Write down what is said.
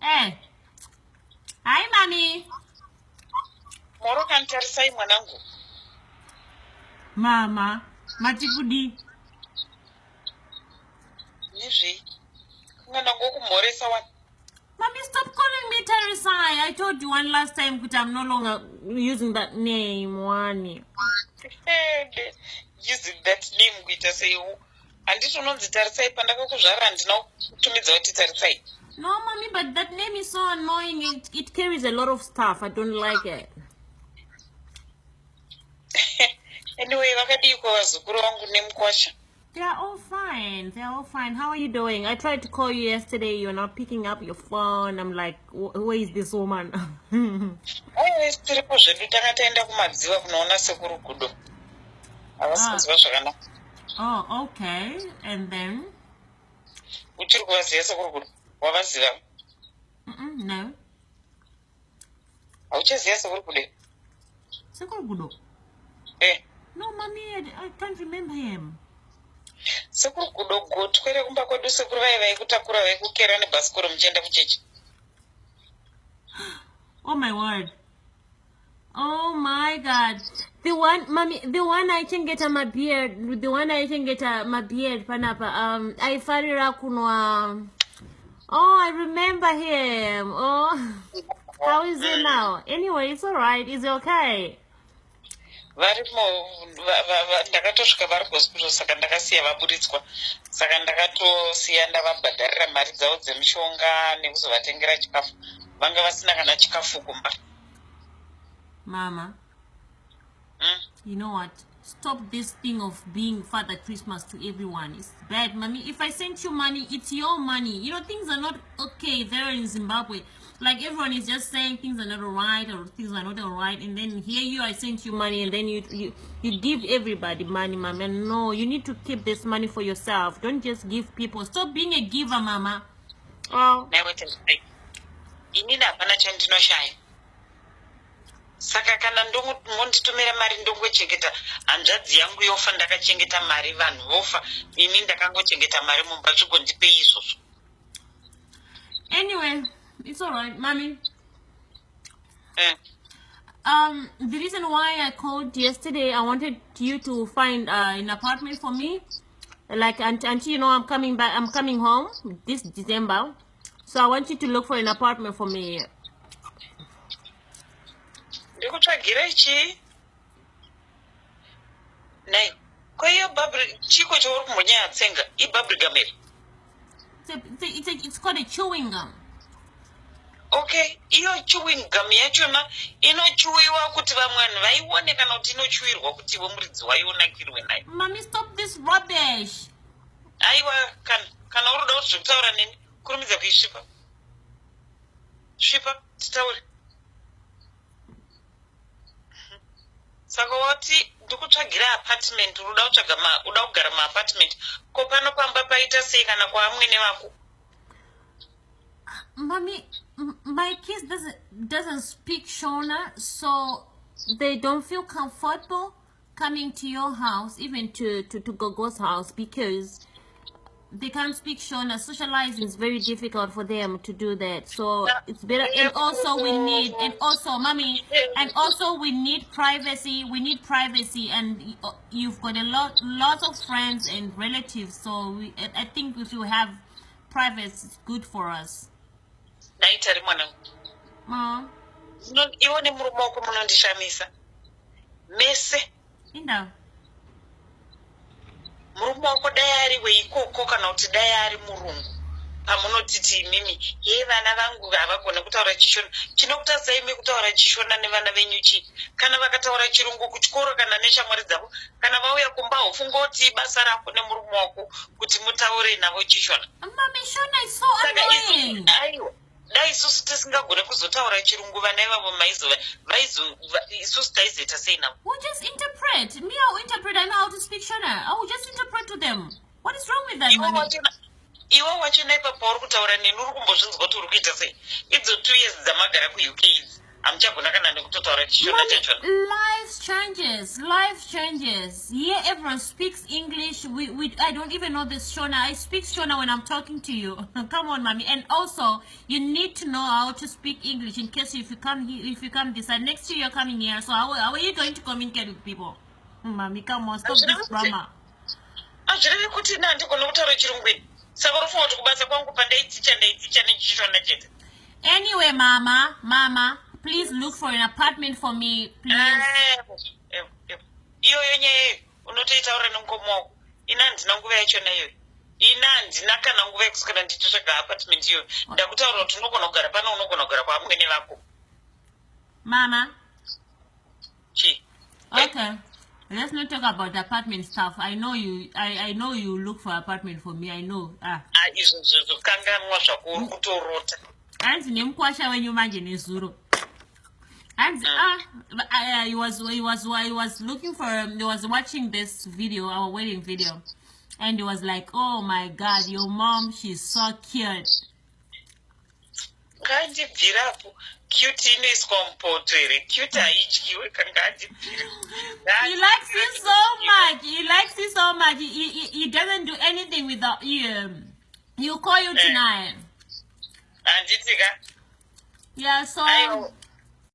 Hey. Hi, mommy. Moro kanitarisai mwanangu. Mama. Matikudi. Nizvi. Kungana ngokumhoresa wani. Mommy, stop calling me Teresai. I told you one last time that I'm no longer using that name, Wani. Using that name kuita seiwo. Handiti unonzi tarisai pandakakuzvara handina kutumidza kuti tarisai. No, mommy, but that name is so annoying. It carries a lot of stuff. I don't like it. Anyway, vakadiko vazukuru vangu nemukwasha. They're all fine. They're all fine. How are you doing? I tried to call you yesterday. You're not picking up your phone. I'm like, where is this woman? Tiripo zvedu tanga taenda kumadziva kunoona sekuru Gudo. Havasinzwa zvakanaka. Oh, okay. And then? Uchiri kuvaziva sekuru Gudo? Wavaziva? No. Hauchaziva sekuru Gudo? Sekuru Gudo? No, mommy, I can't remember him. Sekuru Gudo gotwe rekumba kwedu sekuru vaikutakura vaikukera nebhasikoro muchienda kuchechi. Oh my word. Oh my God. The one, mommy, the one I can get my beard, panapa, I farira kunwa. Oh, I remember him. Oh, how is it now? Anyway, it's alright. Is it okay? Varimo ndakatosvika vari kuhospital saka ndakasiya vaburitswa saka ndakatosiya ndavabhadharira mari dzavo dzemishonga nekuzovatengera chikafu vanga vasina kana chikafu kumba. Mama, you know what? Stop this thing of being Father Christmas to everyone. It's bad, mommy. If I sent you money, it's your money. You know, things are not okay there in Zimbabwe. Like, everyone is just saying things are not alright or things are not alright. And then here I sent you money and then you give everybody money, mama. No, you need to keep this money for yourself. Don't just give people. Stop being a giver, mama. Oh. Saka kana monditumira mari ndongochengeta hanzvadzi yangu yofa ndakachengeta mari vanhu vofa ini ndakangochengeta mari mumba chigondipe izvozvo. Anyway, it's all right, mommy. The reason why I called yesterday, I wanted you to find an apartment for me. Like until you know I'm coming home this December. So I want you to look for an apartment for me. Ndikutsvagira chi? Nai, kwaiyo chiko chauri kumbonya tsenga ibabri gameri. It's called a chewing gum. Okay, iyo chewing gum yachona inochuwiwa kuti vamwe vanhu vaione kana kuti inochuwirwa kuti iwe muridzi waionakirwe nayo. Mommy, stop this rubbish. Aiwa, kana uroda kuti zvekutaura neni kurumidza kuisvipa. Svipa, titaure. Saka wati ndikutsvagira apartment unoda kugara maapartment ko pano pamba paita sei kana kwaamwene vako? Mommy, my kids doesn't speak Shona, so they don't feel comfortable coming to your house, even to Gogo's house, because they can't speak Shona. Socializing is very difficult for them to do that. So it's better. And also we need, mommy, we need privacy. We need privacy, and you've got lots of friends and relatives. So I think if you have privacy, it's good for us. Naitari mwanangu. Iwe nemurume wako munondishamisa. Mese. Inda. Murume wako dai ari weikoko kana kuti dai ari murungu. Pamunotiti imimi, vana vangu havagona kutaura chishona. Chinokutadzai imi kutaura chishona nevana venyu chi. Kana vakataura chirungu kuchikoro kana neshamwari dzavo. Kana vauya kumba hofungoti basa rako nemurume wako kuti mutaure navo chishona. Mommy, Shona is so annoying. Aiwa. Dai isusu tisingagone kuzotaura chirungu vana ivavo isusu taizoita sei navo? We'll just interpret. Me, I'll interpret. I know how to speak Shona. I will just interpret to them. What is wrong with that, mommy? Iwe wacho naipa pauri kutaura neni uri kumbozvinzwa kuti uri kuita sei? Idzo 2 years dzamagara kuUK idzi. hamuchagona kana nekutotaura chishona chachona. Life changes. Here everyone speaks English. I don't even know this Shona. I speak Shona when I'm talking to you. Come on, mommy. And also, you need to know how to speak English in case if you come this side. Next year you're coming here. So how are you going to communicate with people? Mommy, come on, stop this drama. Azvirevi kuti nandikona kutaura chirungweni. Saka unofunga kuti kubasa kwangu pandaiticha nechishona chete. Anyway, mama, please look for an apartment for me, please. Iyoyo nyaya unotoitaura nemukomo wako. Ina handina nguva yachona iyoyo. Ina handina kana nguva yekuswera ndichitsvaga apartment iyoyo. Ndakutaura kuti unogona kugara pano, unogona kugara pamwene vako. Mama. Chi? Okay. Let's not talk about the apartment stuff. I know you look for apartment for me. I know. Izvo kanganwa zvako uri kutorota. Hanzi nemukwasha wenyu manje nezuro. And he was looking for he was watching this video, our wedding video, and he was like, "Oh my God, your mom, she's so cute." Ngandibvirapo cute inoiswa mupoto here. Cute haidyiwe kangandibvira. He likes you so much. He likes you so much. He doesn't do anything without you. He'll call you tonight. Anditika. Yeah, so